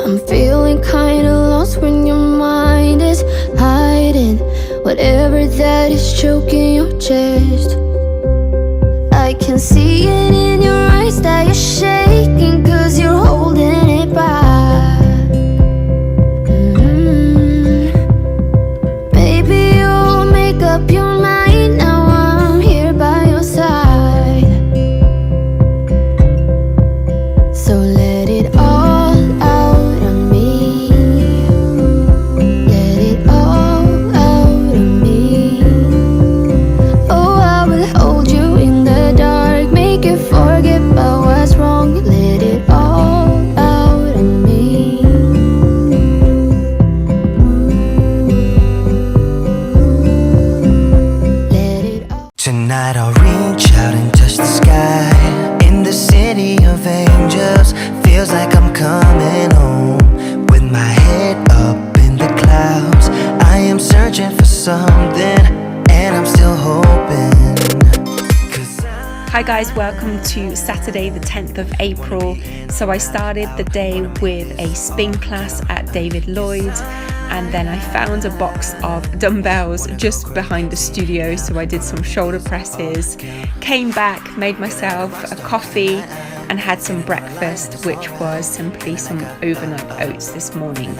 I'm feeling kinda lost when your mind is hiding whatever that is choking your chest. I can see it in your eyes that you're shaking, 'cause you're holding it back. Maybe you'll make up your mind, now I'm here by your side. So let it all out of me. Let it all out of me. Oh, I will hold you in the dark, make you forget about what's wrong. Let it all out of me. Let it all. Tonight I'll reach out and touch the sky. In the city of angels, feels like I'm coming home. With my head up in the clouds, I am searching for something, and I'm still hoping. Hi guys, welcome to Saturday the 10th of April. So I started the day with a spin class at David Lloyd's, and then I found a box of dumbbells just behind the studio, so I did some shoulder presses, came back, made myself a coffee and had some breakfast, which was simply some overnight oats this morning.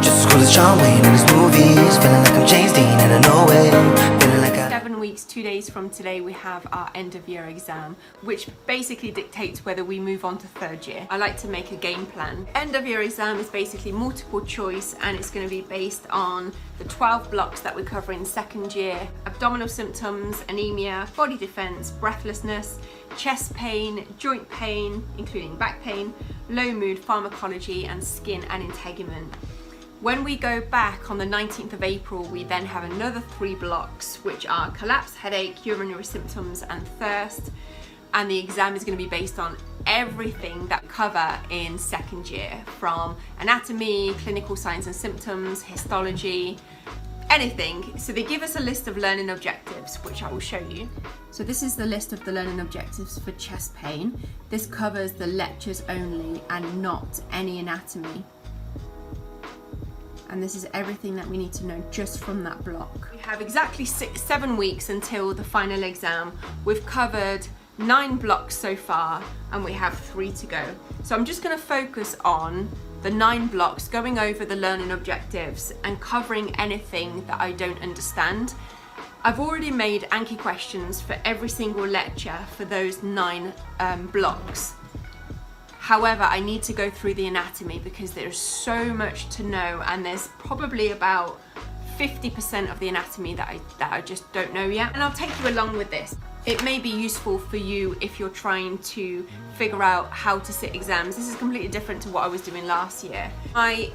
Just as cool as John Wayne in his movies, feeling like I'm James Dean and I know it. Feeling like 7 weeks weeks, 2 days from today, we have our end of year exam, which basically dictates whether we move on to third year. I like to make a game plan. End of year exam is basically multiple choice, and it's going to be based on the 12 blocks that we cover in second year: abdominal symptoms, anemia, body defense, breathlessness, chest pain, joint pain, including back pain, low mood, pharmacology, and skin and integument. When we go back on the 19th of April, we then have another 3 blocks, which are collapse, headache, urinary symptoms, and thirst. And the exam is going to be based on everything that we cover in second year, from anatomy, clinical signs and symptoms, histology, anything. So they give us a list of learning objectives, which I will show you. So this is the list of the learning objectives for chest pain. This covers the lectures only and not any anatomy. And this is everything that we need to know just from that block. We have exactly 7 weeks until the final exam. We've covered 9 blocks so far, and we have 3 to go. So I'm just going to focus on the 9 blocks, going over the learning objectives and covering anything that I don't understand. I've already made Anki questions for every single lecture for those 9 blocks. However, I need to go through the anatomy because there's so much to know, and there's probably about 50% of the anatomy that I just don't know yet. And I'll take you along with this. It may be useful for you if you're trying to figure out how to sit exams. This is completely different to what I was doing last year. My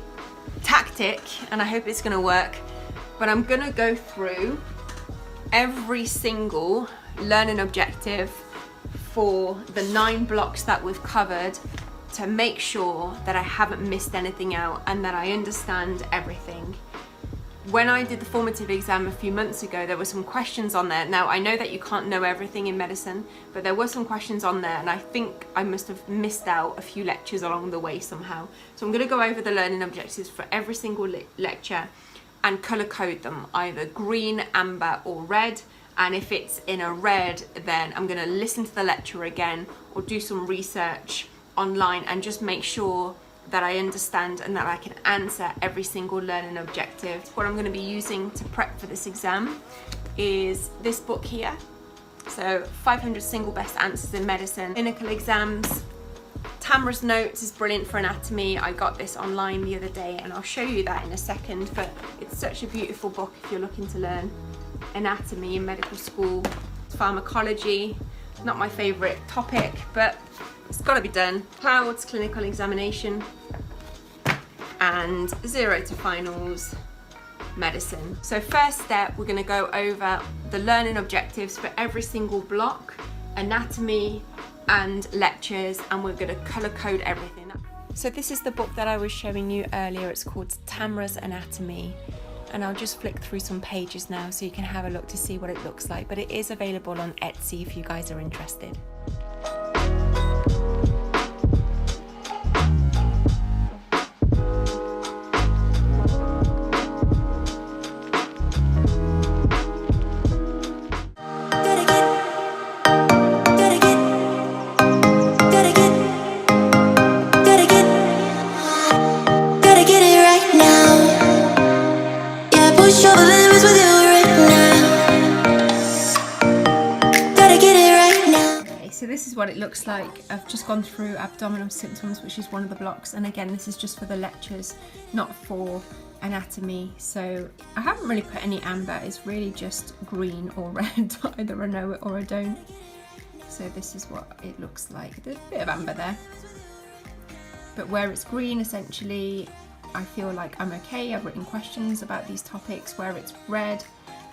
tactic, and I hope it's gonna work, but I'm gonna go through every single learning objective for the 9 blocks that we've covered to make sure that I haven't missed anything out and that I understand everything. When I did the formative exam a few months ago, there were some questions on there. Now, I know that you can't know everything in medicine, but there were some questions on there, and I think I must have missed out a few lectures along the way somehow. So I'm going to go over the learning objectives for every single lecture and colour code them, either green, amber or red. And if it's in a red, then I'm going to listen to the lecture again or do some research online and just make sure that I understand and that I can answer every single learning objective. What I'm going to be using to prep for this exam is this book here. So 500 single best answers in medicine, clinical exams. Tamara's notes is brilliant for anatomy. I got this online the other day and I'll show you that in a second, but it's such a beautiful book if you're looking to learn anatomy in medical school. Pharmacology, not my favourite topic, but it's got to be done. Clouds, clinical examination, and 0 to finals, medicine. So first step, we're going to go over the learning objectives for every single block, anatomy and lectures, and we're going to colour code everything. So this is the book that I was showing you earlier. It's called Tamara's Anatomy, and I'll just flick through some pages now so you can have a look to see what it looks like, but it is available on Etsy if you guys are interested. So this is what it looks like. I've just gone through abdominal symptoms, which is one of the blocks, and again this is just for the lectures, not for anatomy. So I haven't really put any amber, it's really just green or red, either I know it or I don't. So this is what it looks like. There's a bit of amber there, but where it's green, essentially I feel like I'm okay. I've written questions about these topics. Where it's red,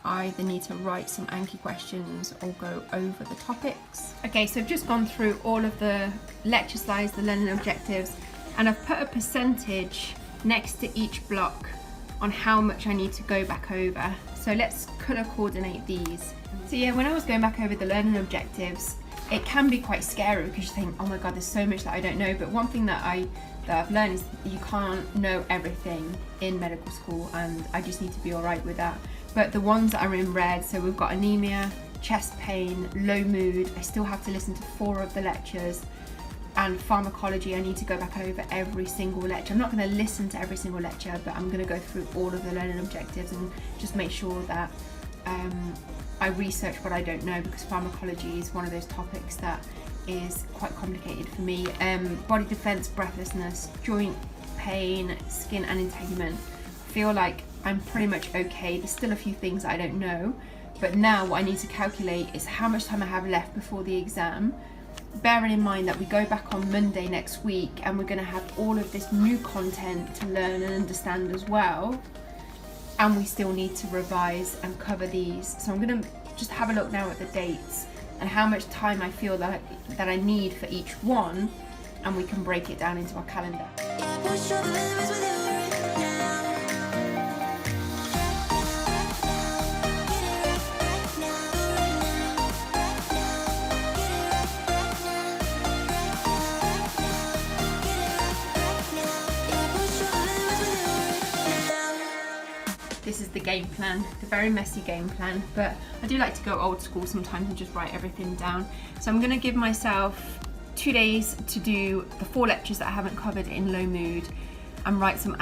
I either need to write some Anki questions or go over the topics. Okay, so I've just gone through all of the lecture slides, the learning objectives, and I've put a percentage next to each block on how much I need to go back over. So let's colour coordinate these. So yeah, when I was going back over the learning objectives, it can be quite scary because you think, oh my god, there's so much that I don't know. But one thing that I've learned is you can't know everything in medical school, and I just need to be alright with that. But the ones that are in red, so we've got anemia, chest pain, low mood, I still have to listen to 4 of the lectures, and pharmacology, I need to go back over every single lecture. I'm not going to listen to every single lecture, but I'm going to go through all of the learning objectives and just make sure that I research what I don't know, because pharmacology is one of those topics that is quite complicated for me. Body defense, breathlessness, joint pain, skin and integument. I feel like I'm pretty much okay. There's still a few things I don't know, but now what I need to calculate is how much time I have left before the exam, bearing in mind that we go back on Monday next week and we're going to have all of this new content to learn and understand as well, and we still need to revise and cover these. So I'm going to just have a look now at the dates and how much time I feel that I need for each one, and we can break it down into our calendar. This is the game plan, the very messy game plan, but I do like to go old school sometimes and just write everything down. So I'm gonna give myself 2 days to do the 4 lectures that I haven't covered in low mood and write some